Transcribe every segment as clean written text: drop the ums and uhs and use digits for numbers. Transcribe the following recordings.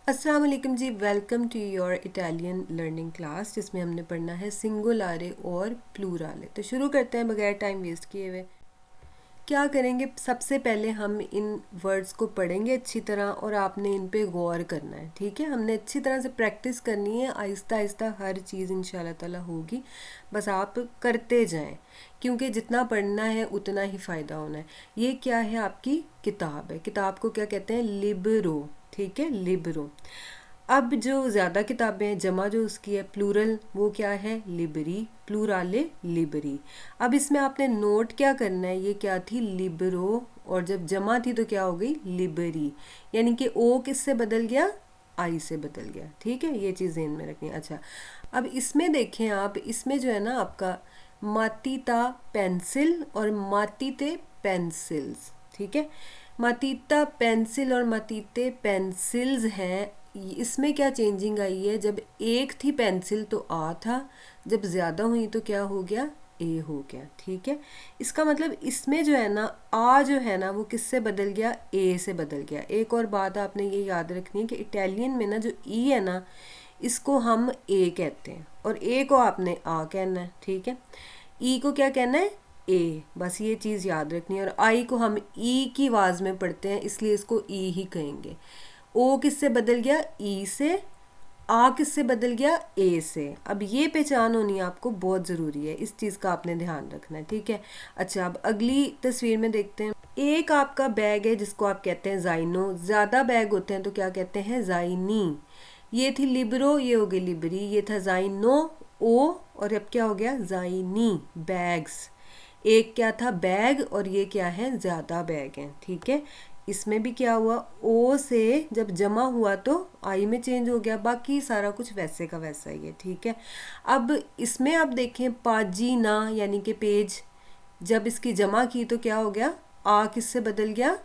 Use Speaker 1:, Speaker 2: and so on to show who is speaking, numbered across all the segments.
Speaker 1: अस्सलाम वालेकुम जी, welcome to your Italian learning class जिसमें हमने पढ़ना है सिंगुलारे और प्लूराले। तो शुरू करते हैं बगैर टाइम वेस्ट किए हुए। क्या करेंगे, सबसे पहले हम इन वर्ड्स को पढ़ेंगे अच्छी तरह और आपने इन पे गौर करना है। ठीक है, हमने अच्छी तरह से प्रैक्टिस करनी है, आहिस्ता आहिस्ता हर चीज़ इंशाल्लाह ताला होगी। बस आप करते जाएं क्योंकि जितना पढ़ना है उतना ही फ़ायदा होना है। ये क्या है, आपकी किताब है। किताब को क्या कहते हैं, लिबरो। ठीक है, लिबरो। अब जो ज़्यादा किताबें हैं, जमा जो उसकी है प्लूरल, वो क्या है, लिबरी। प्लूराले लिबरी। अब इसमें आपने नोट क्या करना है, ये क्या थी, लिबरो, और जब जमा थी तो क्या हो गई, लिबरी। यानी कि ओ किससे बदल गया, आई से बदल गया। ठीक है, ये चीज़ ध्यान में रखनी है। अच्छा, अब इसमें देखें आप, इसमें जो है ना आपका मातीता पेंसिल और मातीते पेंसिल्स। ठीक है, मातीता पेंसिल और मातीते पेंसिल्स हैं। इसमें क्या चेंजिंग आई है, जब एक थी पेंसिल तो आ था, जब ज़्यादा हुई तो क्या हो गया, ए हो गया। ठीक है, इसका मतलब इसमें जो है ना आ जो है ना वो किससे बदल गया, ए से बदल गया। एक और बात आपने ये याद रखनी है कि इटालियन में ना जो ई है ना इसको हम ए कहते हैं और ए को आपने आ कहना है। ठीक है, ई को क्या कहना है, ए। बस ये चीज़ याद रखनी है। और आई को हम ई की आवाज़ में पढ़ते हैं इसलिए इसको ई ही कहेंगे। ओ किससे बदल गया, ई से। आ किससे बदल गया, ए से। अब ये पहचान होनी आपको बहुत ज़रूरी है, इस चीज़ का आपने ध्यान रखना है। ठीक है, अच्छा अब अगली तस्वीर में देखते हैं। एक आपका बैग है जिसको आप कहते हैं जाइनो। ज़्यादा बैग होते हैं तो क्या कहते हैं, जाइनी। ये थी लिबरो, ये हो गई लिबरी। ये था जाइनो, ओ, और अब क्या हो गया, जाइनी, बैग्स। एक क्या था, बैग, और ये क्या है, ज़्यादा बैग हैं। ठीक है, इसमें भी क्या हुआ, ओ से जब जमा हुआ तो आई में चेंज हो गया। बाकी सारा कुछ वैसे का वैसा ही है। ठीक है, अब इसमें आप देखें पाजीना यानी कि पेज, जब इसकी जमा की तो क्या हो गया, आ किससे बदल गया,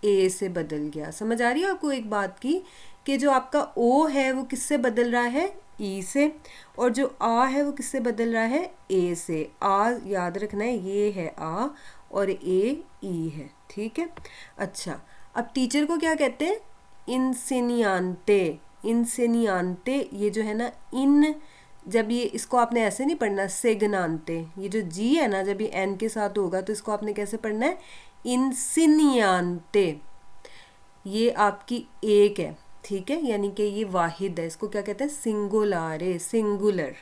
Speaker 1: ए से बदल गया। समझ आ रही है आपको एक बात की कि जो आपका ओ है वो किससे बदल रहा है, ई से, और जो आ है वो किससे बदल रहा है, ए से। आ याद रखना है, ये है आ और ए ई है। ठीक है, अच्छा अब टीचर को क्या कहते हैं, इंसेनियांते। इंसेनियांते, ये जो है ना इन, जब ये इसको आपने ऐसे नहीं पढ़ना सेगनांते, ये जो जी है ना जब ये एन के साथ होगा तो इसको आपने कैसे पढ़ना है, इंसिनियांते। ये आपकी एक है। ठीक है, यानी कि ये वाहिद है, इसको क्या कहते हैं, सिंगुलारे, सिंगुलर।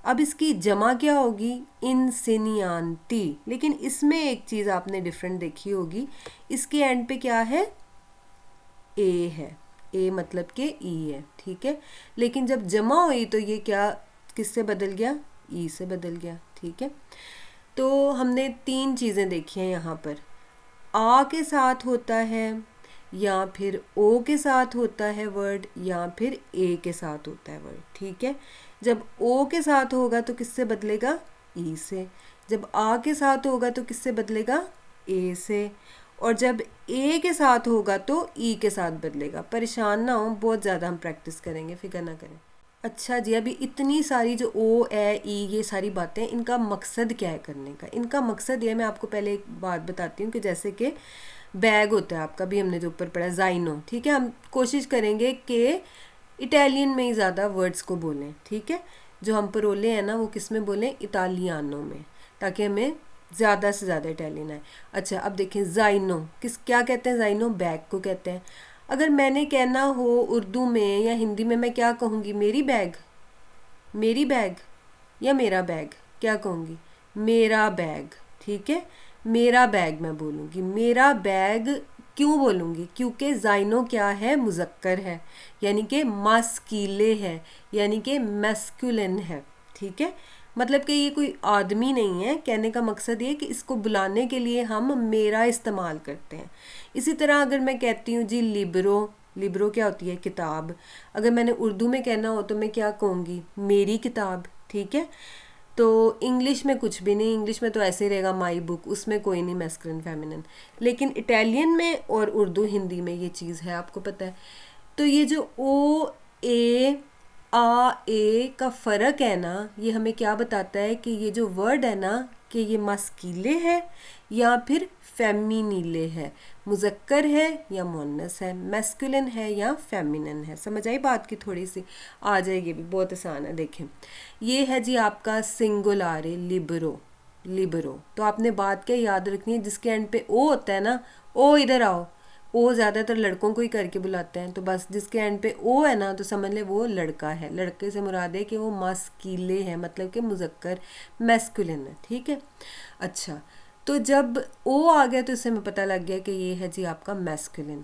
Speaker 1: अब इसकी जमा क्या होगी, इंसिनियांती। लेकिन इसमें एक चीज़ आपने डिफरेंट देखी होगी, इसके एंड पे क्या है, ए है। ए मतलब के ई है। ठीक है, लेकिन जब जमा हुई तो ये क्या किससे बदल गया, ई से बदल गया। ठीक है, तो हमने तीन चीज़ें देखी हैं यहाँ पर। आ के साथ होता है, या फिर ओ के साथ होता है वर्ड, या फिर ए के साथ होता है वर्ड। ठीक है, जब ओ के साथ होगा तो किससे बदलेगा, ई से। जब आ के साथ होगा तो किससे बदलेगा, ए से। और जब ए के साथ होगा तो ई के साथ बदलेगा। परेशान ना हो, बहुत ज़्यादा हम प्रैक्टिस करेंगे, फिक्र ना करें। अच्छा जी, अभी इतनी सारी जो ओ ए ई ये सारी बातें, इनका मकसद क्या है करने का, इनका मकसद ये मैं आपको पहले एक बात बताती हूँ कि जैसे कि बैग होता है आपका, भी हमने जो ऊपर पढ़ा जाइनो। ठीक है, हम कोशिश करेंगे कि इटालियन में ही ज़्यादा वर्ड्स को बोलें। ठीक है, जो हम परोले हैं ना वो किस में बोलें, इटालियानो में, ताकि हमें ज़्यादा से ज़्यादा इटालियन आए। अच्छा अब देखें, जाइनो किस क्या कहते हैं, जाइनो बैग को कहते हैं। अगर मैंने कहना हो उर्दू में या हिंदी में, मैं क्या कहूँगी, मेरी बैग, मेरी बैग, या मेरा बैग, क्या कहूँगी, मेरा बैग। ठीक है, मेरा बैग मैं बोलूँगी, मेरा बैग क्यों बोलूँगी, क्योंकि जाइनो क्या है, मुज़क्कर है, यानी कि मास्कीले है, यानी कि मैस्कुलिन है। ठीक है, मतलब कि ये कोई आदमी नहीं है। कहने का मकसद ये कि इसको बुलाने के लिए हम मेरा इस्तेमाल करते हैं। इसी तरह अगर मैं कहती हूँ जी लिबरो, लिबरो क्या होती है, किताब। अगर मैंने उर्दू में कहना हो तो मैं क्या कहूँगी, मेरी किताब। ठीक है, तो इंग्लिश में कुछ भी नहीं, इंग्लिश में तो ऐसे ही रहेगा माई बुक, उसमें कोई नहीं मैस्कुलिन फेमिनिन। लेकिन इटालियन में और उर्दू हिंदी में ये चीज़ है, आपको पता है। तो ये जो ओ ए आ ए का फ़र्क है ना, ये हमें क्या बताता है कि ये जो वर्ड है ना कि ये मस्कीले है या फिर फेमिनीले है, मुज़क्कर है या मुअन्नस है, मैस्कुलिन है या फेमिनिन है। समझ आई बात की? थोड़ी सी आ जाएगी, भी बहुत आसान है। देखें, ये है जी आपका सिंगुलारे लिबरो। लिबरो तो आपने बात क्या याद रखनी है, जिसके एंड पे ओ होता है ना, ओ इधर आओ, ओ ज़्यादातर लड़कों को ही करके बुलाते हैं, तो बस जिसके एंड पे ओ है ना तो समझ ले वो लड़का है। लड़के से मुराद है कि वो मस्कीले है, मतलब कि मुज़क्कर मैस्कुलिन है। ठीक है, अच्छा, तो जब ओ आ गया तो इससे हमें पता लग गया कि ये है जी आपका मैस्कुलिन।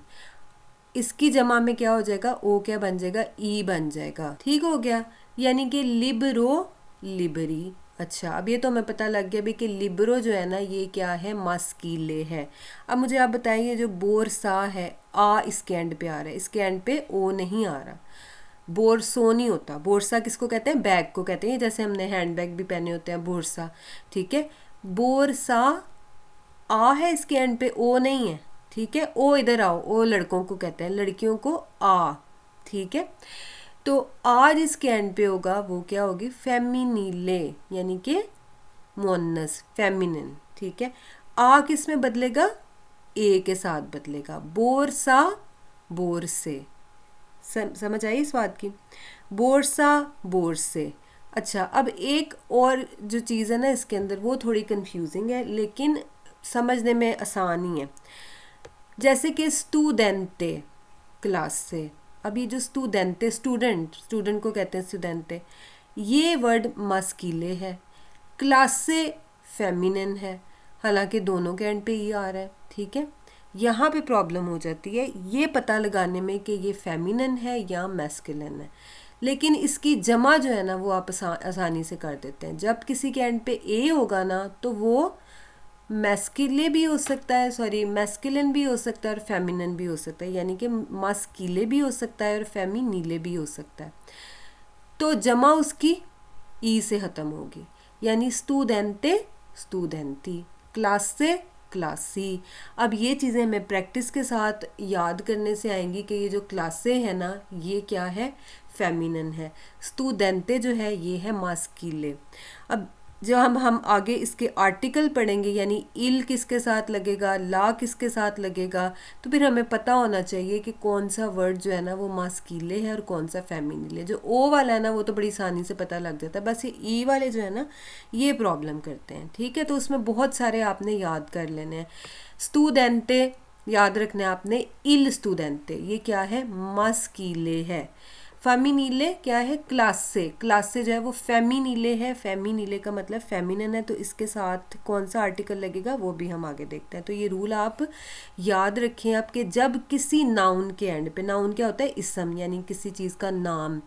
Speaker 1: इसकी जमा में क्या हो जाएगा, ओ क्या बन जाएगा, ई बन जाएगा। ठीक हो गया, यानी कि लिबरो लिबरी। अच्छा, अब ये तो हमें पता लग गया भी कि लिबरो जो है ना ये क्या है, मस्कीले है। अब मुझे आप बताइए, जो बोरसा है, आ इसके एंड पे आ रहा है, इसके एंड पे ओ नहीं आ रहा। बोरसो नहीं होता। बोरसा किसको कहते हैं, बैग को कहते हैं, जैसे हमने हैंड बैग भी पहने होते हैं, बोरसा। ठीक है, बोरसा आ है, इसके एंड पे ओ नहीं है। ठीक है, ओ इधर आओ, ओ लड़कों को कहते हैं, लड़कियों को आ। ठीक है, तो आज इसके एंड पे होगा वो क्या होगी, फेमिनीले, यानी कि मुअन्नस, फेमिनिन। ठीक है, आ किस में बदलेगा, ए के साथ बदलेगा, बोरसा बोर से। समझ आई इस बात की, बोरसा बोर से। अच्छा, अब एक और जो चीज़ है ना इसके अंदर, वो थोड़ी कंफ्यूजिंग है लेकिन समझने में आसान ही है। जैसे कि स्टूडेंटे, क्लास से। अब ये जो स्टूडेंटे, स्टूडेंट, स्टूडेंट को कहते हैं स्टूडेंटे, ये वर्ड मस्कीले है, क्लास से फेमिनिन है, हालांकि दोनों के एंड पे ही आ रहा है। ठीक है, यहाँ पे प्रॉब्लम हो जाती है ये पता लगाने में कि ये फेमिनिन है या मैस्कुलिन है। लेकिन इसकी जमा जो है ना वो आप आसानी से कर देते हैं। जब किसी के एंड पे ए होगा ना तो वो मैस्किले भी हो सकता है, सॉरी मैस्कुलिन भी हो सकता है और फेमिनिन भी हो सकता है, यानी कि मस्कीले भी हो सकता है और फेमिनीले भी हो सकता है। तो जमा उसकी ई से ख़त्म होगी, यानी स्टूडेंटे स्टूडेंटी, क्लास से क्लासी। अब ये चीज़ें हमें प्रैक्टिस के साथ याद करने से आएंगी कि ये जो क्लासे है ना ये क्या है, फेमिनिन है। स्टूडेंटे जो है ये है मास्कीले। अब जो हम आगे इसके आर्टिकल पढ़ेंगे, यानी इल किसके साथ लगेगा, ला किसके साथ लगेगा, तो फिर हमें पता होना चाहिए कि कौन सा वर्ड जो है ना वो मास्कीले है और कौन सा फेमिनिल है। जो ओ वाला है ना वो तो बड़ी आसानी से पता लग जाता है, बस ये ई वाले जो है ना ये प्रॉब्लम करते हैं। ठीक है, तो उसमें बहुत सारे आपने याद कर लेने हैं। स्टूडेंटे याद रखना है आपने, इल स्टूडेंटे ये क्या है, मास्कीले है। फेमिनीले क्या है, क्लास से, क्लास से जो है वो फेमिनीले है, फेमिनीले का मतलब फेमिनिन है, तो इसके साथ कौन सा आर्टिकल लगेगा वो भी हम आगे देखते हैं। तो ये रूल आप याद रखें आपके, जब किसी नाउन के एंड पे, नाउन क्या होता है, इसम, यानी किसी चीज़ का नाम,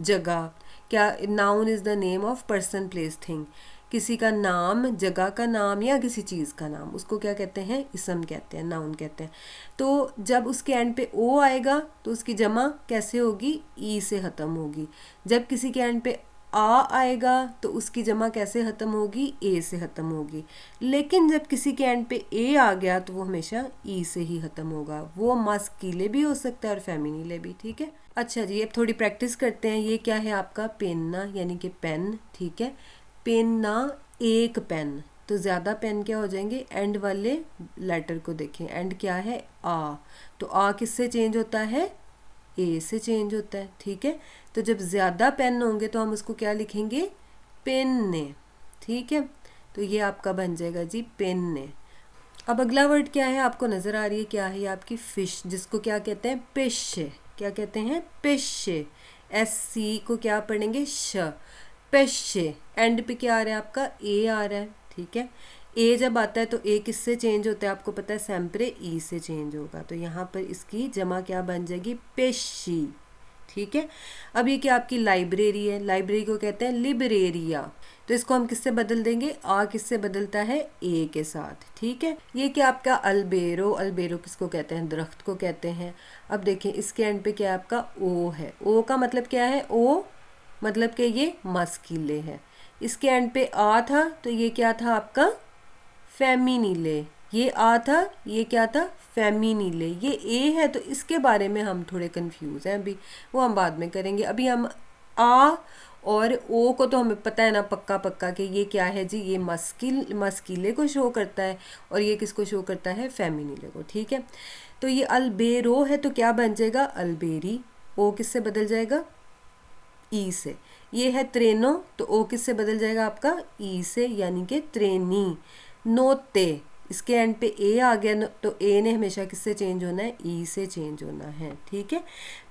Speaker 1: जगह, क्या noun is the name of person place thing, किसी का नाम, जगह का नाम या किसी चीज़ का नाम, उसको क्या कहते हैं, इसम कहते हैं, नाउन कहते हैं। तो जब उसके एंड पे ओ आएगा तो उसकी जमा कैसे होगी, ई से ख़त्म होगी। जब किसी के एंड पे आ आएगा तो उसकी जमा कैसे ख़त्म होगी, ए से ख़त्म होगी। लेकिन जब किसी के एंड पे ए आ गया तो वो हमेशा ई से ही ख़त्म होगा। वो मास्कीले भी हो सकता है और फेमिनीले भी। ठीक है, अच्छा जी, अब थोड़ी प्रैक्टिस करते हैं। ये क्या है आपका, पेन्ना, यानी कि पेन। ठीक है, पेन्ना एक पेन, तो ज़्यादा पेन क्या हो जाएंगे, एंड वाले लेटर को देखें, एंड क्या है, आ, तो आ किससे चेंज होता है, ए से चेंज होता है। ठीक है, तो जब ज़्यादा पेन होंगे तो हम उसको क्या लिखेंगे, पेन्ने। ठीक है, तो ये आपका बन जाएगा जी पेन्ने। अब अगला वर्ड क्या है, आपको नज़र आ रही है, क्या है, आपकी फ़िश, जिसको क्या कहते हैं, पेशे। क्या कहते हैं, पेशे। एस सी को क्या पढ़ेंगे, श, पेशे। एंड पे क्या आ रहा है आपका, ए आ रहा है। ठीक है, ए जब आता है तो ए किससे चेंज होता है, आपको पता है, सैम्परे ई से चेंज होगा, तो यहाँ पर इसकी जमा क्या बन जाएगी, पेशी। ठीक है, अब ये क्या आपकी लाइब्रेरी है, लाइब्रेरी को कहते हैं लिबरेरिया, तो इसको हम किससे बदल देंगे, आ किससे बदलता है, ए के साथ। ठीक है, ये क्या आपका अल्बेरो, अल्बेरो किसको कहते हैं, दरख्त को कहते हैं। अब देखें इसके एंड पे क्या आपका ओ है, ओ का मतलब क्या है, ओ मतलब कि ये मस्कीले है। इसके एंड पे आ था तो ये क्या था आपका, फेमिनीले। ये आ था, ये क्या था, फेमिनीले। ये ए है तो इसके बारे में हम थोड़े कंफ्यूज हैं अभी, वो हम बाद में करेंगे। अभी हम आ और ओ को तो हमें पता है ना पक्का पक्का कि ये क्या है जी, ये मस्कीले को शो करता है और ये किसको शो करता है, फेमिनिले को। ठीक है, तो ये अल्बेरो है तो क्या बन जाएगा, अल्बेरी। ओ किससे बदल जाएगा, ई से। ये है त्रेनो तो ओ किससे बदल जाएगा आपका, ई से, यानी कि त्रेनी। नोते, इसके एंड पे ए आ गया तो ए ने हमेशा किससे चेंज होना है, ई से चेंज होना है। ठीक है,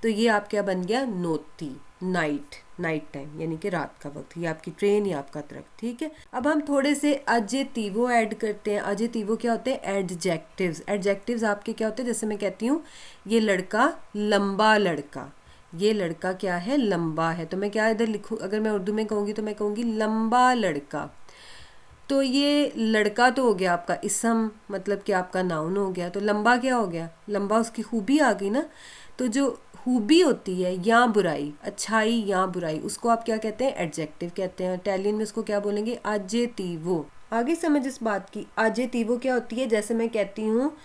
Speaker 1: तो ये आप क्या बन गया, नोती, नाइट, नाइट टाइम यानी कि रात का वक्त, ये आपकी ट्रेन या आपका ट्रक। ठीक है, अब हम थोड़े से एडजेक्टिवो ऐड करते हैं। एडजेक्टिवो क्या होते हैं, एडजेक्टिव्स। एडजेक्टिव्स आपके क्या होते हैं, जैसे मैं कहती हूँ ये लड़का लंबा लड़का, ये लड़का क्या है, लंबा है, तो मैं क्या इधर लिखूँ, अगर मैं उर्दू में कहूँगी तो मैं कहूँगी लंबा लड़का। तो ये लड़का तो हो गया आपका इसम, मतलब कि आपका नाउन हो गया। तो लंबा क्या हो गया, लंबा उसकी खूबी आ गई ना। तो जो खूबी होती है या बुराई, अच्छाई या बुराई, उसको आप क्या कहते हैं, एडजेक्टिव कहते हैं। इटालियन में उसको क्या बोलेंगे, आजेतीवो। आगे समझ इस बात की, आजेतीवो क्या होती है, जैसे मैं कहती हूँ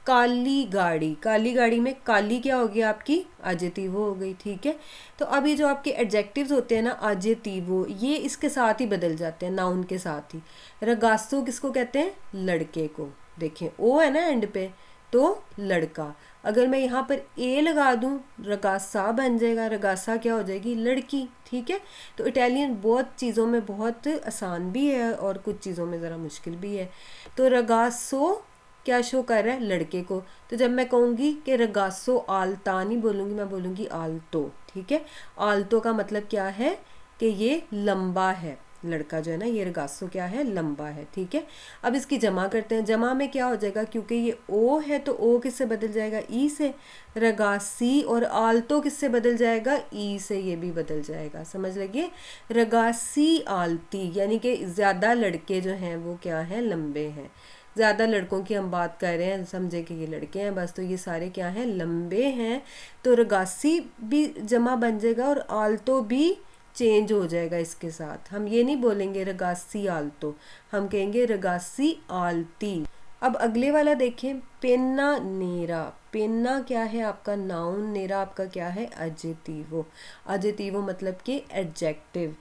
Speaker 1: काली गाड़ी, काली गाड़ी में काली क्या हो गया आपकी, आजेतीवो हो गई। ठीक है, तो अब ये जो आपके एडजेक्टिव्स होते हैं ना, आजेतीवो, ये इसके साथ ही बदल जाते हैं, नाउन के साथ ही। रगासो किसको कहते हैं, लड़के को। देखें ओ है ना एंड पे, तो लड़का। अगर मैं यहाँ पर ए लगा दूँ, रगासा बन जाएगा, रगासा क्या हो जाएगी, लड़की। ठीक है, तो इटालियन बहुत चीज़ों में बहुत आसान भी है और कुछ चीज़ों में ज़रा मुश्किल भी है। तो रगासो क्या शो कर रहा है, लड़के को। तो जब मैं कहूँगी कि रगासो आल्ता नहीं बोलूँगी, मैं बोलूँगी आल्तो। ठीक है, आल्तो का मतलब क्या है कि ये लंबा है, लड़का जो है ना, ये रगासो क्या है, लंबा है। ठीक है, अब इसकी जमा करते हैं। जमा में क्या हो जाएगा, क्योंकि ये ओ है तो ओ किससे बदल जाएगा, ई से। रगासी, और आल्तो किससे बदल जाएगा, ई से, ये भी बदल जाएगा। समझ लगिए, रगासी आलती, यानी कि ज़्यादा लड़के जो हैं वो क्या हैं, लंबे हैं। ज़्यादा लड़कों की हम बात कर रहे हैं, समझे कि ये लड़के हैं बस, तो ये सारे क्या हैं, लंबे हैं। तो रगासी भी जमा बन जाएगा और आल्तो भी चेंज हो जाएगा इसके साथ। हम ये नहीं बोलेंगे रगासी आल्तो, हम कहेंगे रगासी आलती। अब अगले वाला देखें, पेन्ना नेरा। पेन्ना क्या है आपका नाउन, नेरा आपका क्या है, एडजेक्टिवो। एडजेक्टिवो मतलब कि एडजेक्टिव।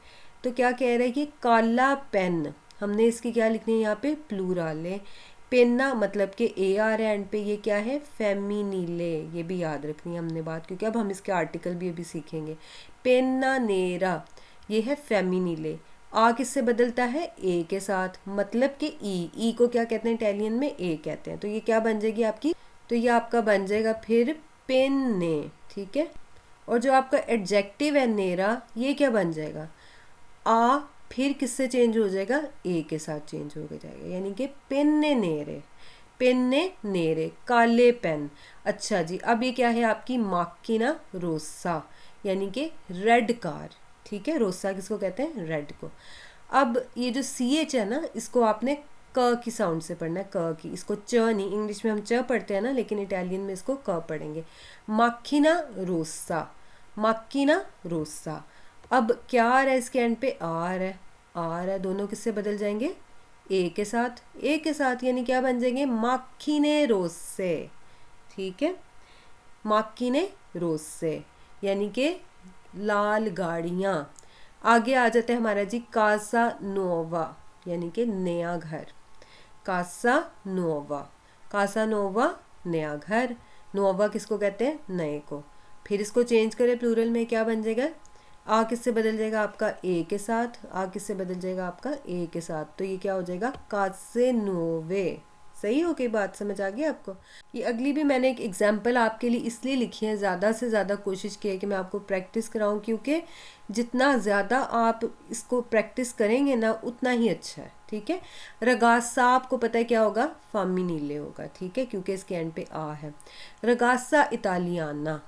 Speaker 1: तो क्या कह रहा है, ये काला पेन, हमने इसकी क्या लिखनी है यहाँ पे, प्लूरल है। पेन्ना मतलब कि ए आ रहा है एंड पे, ये क्या है, फेमिनिले। ये भी याद रखनी है हमने बात, क्योंकि अब हम इसके आर्टिकल भी अभी सीखेंगे। पेन्ना नेरा, ये है फेमिनिले। आ किससे बदलता है, ए के साथ, मतलब कि ई को क्या कहते हैं इटालियन में, ए कहते हैं। तो ये क्या बन जाएगी आपकी, तो ये आपका बन जाएगा फिर पेन्ने। ठीक है, और जो आपका एडजेक्टिव है नेरा, ये क्या बन जाएगा, आ फिर किससे चेंज हो जाएगा, ए के साथ चेंज हो जाएगा, यानी कि पेन्ने नेरे, पेन्ने नेरे, काले पेन। अच्छा जी, अब ये क्या है आपकी माकिना रोसा, यानी कि रेड कार। ठीक है, रोसा किसको कहते हैं, रेड को। अब ये जो सी एच है ना, इसको आपने क की साउंड से पढ़ना है, क की, इसको च नहीं, इंग्लिश में हम च पढ़ते हैं ना, लेकिन इटालियन में इसको क पढ़ेंगे। माकिना रोसा, माकिना रोसा। अब क्या आ रहा है इसके एंड पे, आर है, आर है, दोनों किससे बदल जाएंगे, ए के साथ, ए के साथ, यानी क्या बन जाएंगे, माखीने रोसे। ठीक है, माखीने रोसे, यानी कि लाल गाड़ियाँ। आगे आ जाते हैं हमारा जी कासा नोवा, यानी कि नया घर। कासा नोवा, कासा नोवा नया घर। नोवा किसको कहते हैं, नए को। फिर इसको चेंज करें प्लूरल में, क्या बन जाएगा, आ किससे बदल जाएगा आपका, ए के साथ, आ किससे बदल जाएगा आपका, ए के साथ। तो ये क्या हो जाएगा, कासे नोवे। सही हो गई बात, समझ आ गई आपको। ये अगली भी मैंने एक एग्जाम्पल आपके लिए इसलिए लिखी है, ज़्यादा से ज़्यादा कोशिश की है कि मैं आपको प्रैक्टिस कराऊं, क्योंकि जितना ज़्यादा आप इसको प्रैक्टिस करेंगे ना, उतना ही अच्छा है। ठीक है, रगासा आपको पता है क्या होगा, फामिनीले होगा। ठीक है, क्योंकि इसके एंड पे आ है। रगासा इटालियाना,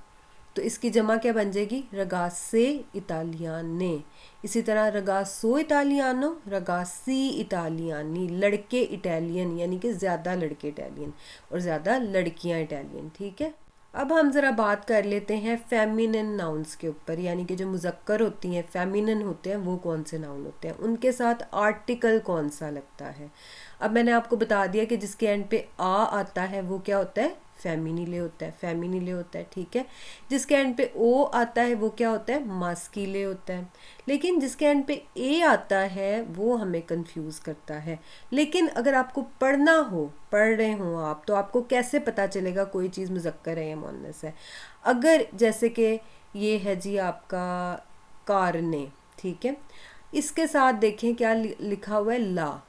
Speaker 1: तो इसकी जमा क्या बन जाएगी, रगासे इटालियाने। इसी तरह रगासो इटालियानो, रगासी इटालियानी, लड़के इटालियन, यानी कि ज़्यादा लड़के इटालियन और ज़्यादा लड़कियां इटालियन। ठीक है, अब हम ज़रा बात कर लेते हैं फेमिनिन नाउन्स के ऊपर, यानी कि जो मुज़क्कर होती हैं, फेमिनिन होते हैं, वो कौन से नाउन होते हैं, उनके साथ आर्टिकल कौन सा लगता है। अब मैंने आपको बता दिया कि जिसके एंड पे आ आता है वो क्या होता है, फेमिनिले होता है, फेमिनिले होता है, ठीक है। जिसके एंड पे ओ आता है वो क्या होता है, मास्किले होता है। लेकिन जिसके एंड पे ए आता है वो हमें कंफ्यूज करता है। लेकिन अगर आपको पढ़ना हो, पढ़ रहे हो आप, तो आपको कैसे पता चलेगा कोई चीज़ मुज़क्कर है या मुअन्नस है? अगर जैसे कि ये है जी आपका कारने, ठीक है, इसके साथ देखें क्या लिखा हुआ है, ला।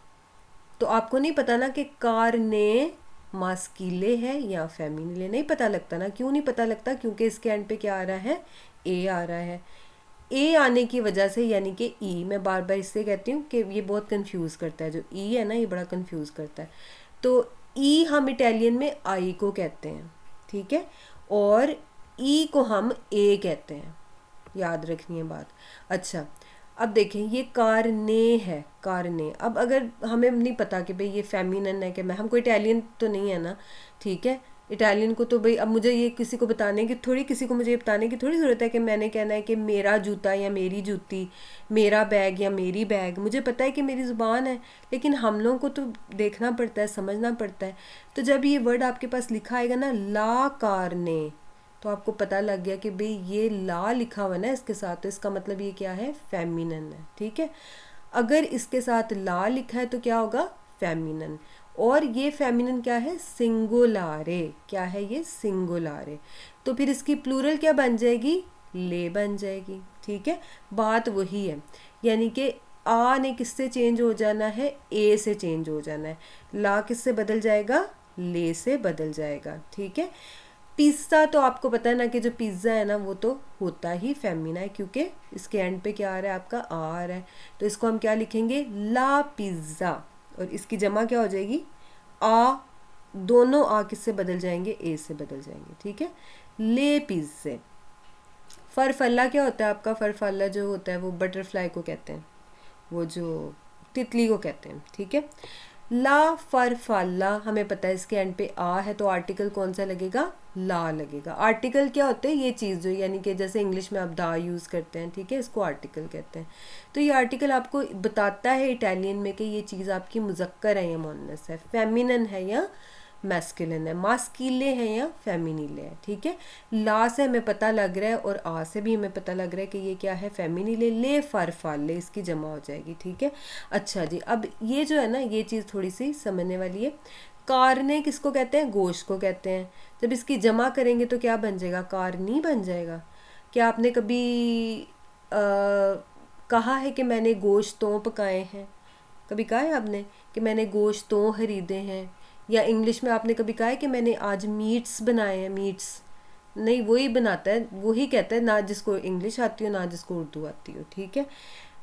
Speaker 1: तो आपको नहीं पता ना कि कारने मास्किले है या फेमिनिले, नहीं पता लगता ना। क्यों नहीं पता लगता? क्योंकि इसके एंड पे क्या आ रहा है, ए आ रहा है। ए आने की वजह से, यानी कि ई, मैं बार बार इससे कहती हूँ कि ये बहुत कंफ्यूज करता है, जो ई है ना ये बड़ा कंफ्यूज करता है। तो ई हम इटालियन में आई को कहते हैं, ठीक है, और ई को हम ए कहते हैं, याद रखनी है बात। अच्छा, अब देखें ये कारने है, कारने। अब अगर हमें नहीं पता कि भाई ये फेमिनन है कि मैं, हमको इटालियन तो नहीं है ना, ठीक है, इटालियन को तो भाई अब मुझे ये किसी को बताने की थोड़ी, किसी को मुझे ये बताने की थोड़ी ज़रूरत है कि मैंने कहना है कि मेरा जूता या मेरी जूती, मेरा बैग या मेरी बैग। मुझे पता है कि मेरी ज़ुबान है, लेकिन हम लोगों को तो देखना पड़ता है, समझना पड़ता है। तो जब ये वर्ड आपके पास लिखा आएगा ना, ला कारने, तो आपको पता लग गया कि भाई ये ला लिखा हुआ ना इसके साथ, तो इसका मतलब ये क्या है, फेमिनन है, ठीक है। अगर इसके साथ ला लिखा है तो क्या होगा, फेमिनन। और ये फेमिनन क्या है, सिंगुलारे। क्या है ये, सिंगुलारे। तो फिर इसकी प्लूरल क्या बन जाएगी, ले बन जाएगी, ठीक है। बात वही है, यानी कि आ ने किससे चेंज हो जाना है, ए से चेंज हो जाना है। ला किससे बदल जाएगा, ले से बदल जाएगा, ठीक है। पिज़्ज़ा तो आपको पता है ना कि जो पिज़्ज़ा है ना वो तो होता ही फेमिना है, क्योंकि इसके एंड पे क्या आ रहा है, आपका आ रहा है। तो इसको हम क्या लिखेंगे, ला पिज़्ज़ा। और इसकी जमा क्या हो जाएगी, आ। दोनों आ किससे बदल जाएंगे, ए से बदल जाएंगे, ठीक है। ले पिज़्ज़े। फरफल्ला क्या होता है आपका, फरफल्ला जो होता है वो बटरफ्लाई को कहते हैं, वो जो तितली को कहते हैं, ठीक है। ला फरफाला, हमें पता है इसके एंड पे आ है, तो आर्टिकल कौन सा लगेगा, ला लगेगा। आर्टिकल क्या होते हैं, ये चीज़ जो, यानी कि जैसे इंग्लिश में आप दा यूज़ करते हैं, ठीक है, इसको आर्टिकल कहते हैं। तो ये आर्टिकल आपको बताता है इटालियन में कि ये चीज़ आपकी मुज़क्कर है या मुअन्नस है, फेमिनन है या मैस्कुलिन है, मास्किले है या फेमिनिले है, ठीक है। ला से हमें पता लग रहा है और आ से भी हमें पता लग रहा है कि ये क्या है, फेमिनिले। ले फरफाले, इसकी जमा हो जाएगी, ठीक है। अच्छा जी, अब ये जो है ना, ये चीज़ थोड़ी सी समझने वाली है। कारने किसको कहते हैं, गोश्त को कहते हैं। जब इसकी जमा करेंगे तो क्या बन जाएगा, कारनी बन जाएगा। क्या आपने कभी कहा है कि मैंने गोश्तों पकाए हैं? कभी कहा है आपने कि मैंने गोश्तों खरीदे हैं? या इंग्लिश में आपने कभी कहा है कि मैंने आज मीट्स बनाए हैं? मीट्स नहीं, वही बनाता है, वही कहता है ना, जिसको इंग्लिश आती हो ना जिसको उर्दू आती हो, ठीक है।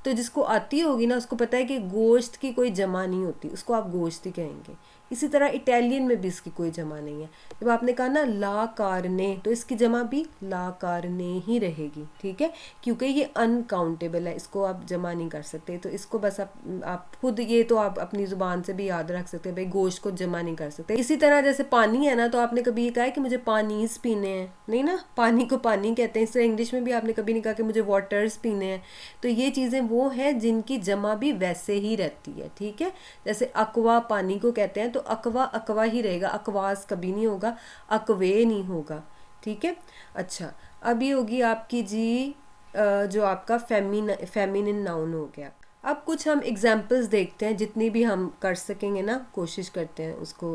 Speaker 1: तो जिसको आती होगी ना उसको पता है कि गोश्त की कोई जमा नहीं होती, उसको आप गोश्त ही कहेंगे। इसी तरह इटालियन में भी इसकी कोई जमा नहीं है। जब आपने कहा ना ला कारने, तो इसकी जमा भी ला कारने ही रहेगी, ठीक है, क्योंकि ये अनकाउंटेबल है, इसको आप जमा नहीं कर सकते। तो इसको बस आप खुद, ये तो आप अपनी ज़ुबान से भी याद रख सकते हैं, भाई गोश्त को जमा नहीं कर सकते। इसी तरह जैसे पानी है ना, तो आपने कभी ये कहा है कि मुझे पानीस पीने हैं? नहीं ना, पानी को पानी कहते हैं। इस तरह इंग्लिश में भी आपने कभी नहीं कहा कि मुझे वाटर्स पीने हैं। तो ये चीज़ें वो हैं जिनकी जमा भी वैसे ही रहती है, ठीक है। जैसे अक्वा पानी को कहते हैं, तो अक्वा अक्वा ही रहेगा, अक्वास कभी नहीं होगा, अक्वे नहीं होगा, ठीक है। अच्छा, अब ये होगी आपकी जी जो आपका फेमिनिन नाउन हो गया। अब कुछ हम एग्जाम्पल्स देखते हैं, जितनी भी हम कर सकेंगे ना, कोशिश करते हैं उसको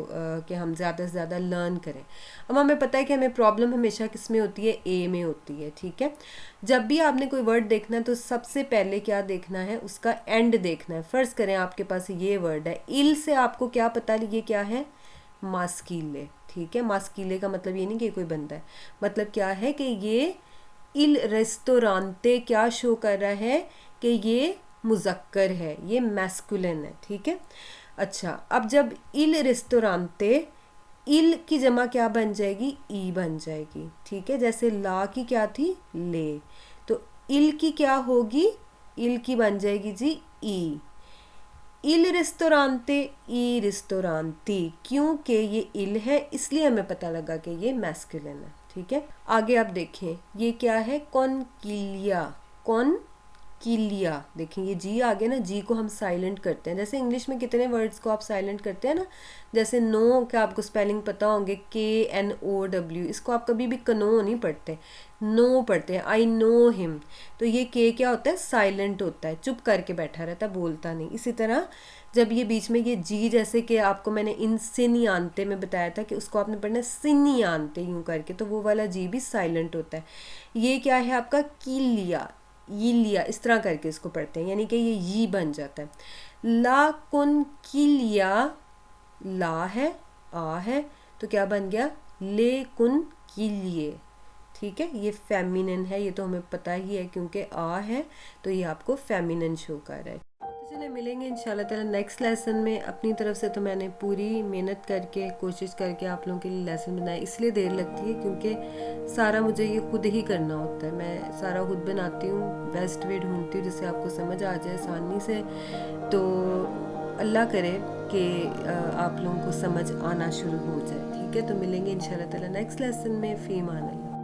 Speaker 1: कि हम ज़्यादा से ज़्यादा लर्न करें। अब हमें पता है कि हमें प्रॉब्लम हमेशा किस में होती है, ए में होती है, ठीक है। जब भी आपने कोई वर्ड देखना है तो सबसे पहले क्या देखना है, उसका एंड देखना है। फ़र्ज़ करें आपके पास ये वर्ड है, इल से आपको क्या पता ये क्या है, मास्कीले, ठीक है। मास्कीले का मतलब ये नहीं कि कोई बंदा है, मतलब क्या है कि ये इल रेस्टोरांते क्या शो कर रहा है कि ये मुज़क्कर है, ये मैस्कुलिन है, ठीक है। अच्छा, अब जब इल रेस्टोरांते, इल की जमा क्या बन जाएगी, ई बन जाएगी, ठीक है। जैसे ला की क्या थी, ले, तो इल की क्या होगी, इल की बन जाएगी जी ई। इल रेस्टोरांते, ई रेस्टोरांती, क्योंकि ये इल है इसलिए हमें पता लगा कि ये मैस्कुलिन है, ठीक है। आगे आप देखें ये क्या है, कॉनकिलिया, कॉन किलिया। देखें ये जी आ गया ना, जी को हम साइलेंट करते हैं। जैसे इंग्लिश में कितने वर्ड्स को आप साइलेंट करते हैं ना, जैसे नो का आपको स्पेलिंग पता होंगे, KNOW, इसको आप कभी भी कनो नहीं पढ़ते, नो पढ़ते हैं, आई नो हिम। तो ये के क्या होता है, साइलेंट होता है, चुप करके बैठा रहता है, बोलता नहीं। इसी तरह जब ये बीच में ये जी, जैसे कि आपको मैंने इन सिनियांते में बताया था कि उसको आपने पढ़ना है सिनियांते यूं करके, तो वो वाला जी भी साइलेंट होता है। ये क्या है आपका, किलिया, ये लिया, इस तरह करके इसको पढ़ते हैं, यानी कि ये बन जाता है। ला कुन किलिया, ला है, आ है, तो क्या बन गया, ले कुन किलिए। ठीक है, ये फेमिनिन है, ये तो हमें पता ही है क्योंकि आ है, तो ये आपको फेमिनिन शो कर रहा है। तो चलिए मिलेंगे इंशाल्लाह ताला नेक्स्ट लेसन में। अपनी तरफ से तो मैंने पूरी मेहनत करके, कोशिश करके आप लोगों के लिए लेसन बनाया। इसलिए देर लगती है क्योंकि सारा मुझे ये खुद ही करना होता है, मैं सारा खुद बनाती हूँ, बेस्ट वे ढूंढती हूँ जिससे आपको समझ आ जाए आसानी से। तो अल्लाह करे कि आप लोगों को समझ आना शुरू हो जाए। ठीक है, तो मिलेंगे इंशाल्लाह ताला नेक्स्ट लेसन में। फ़ी अमान अल्लाह।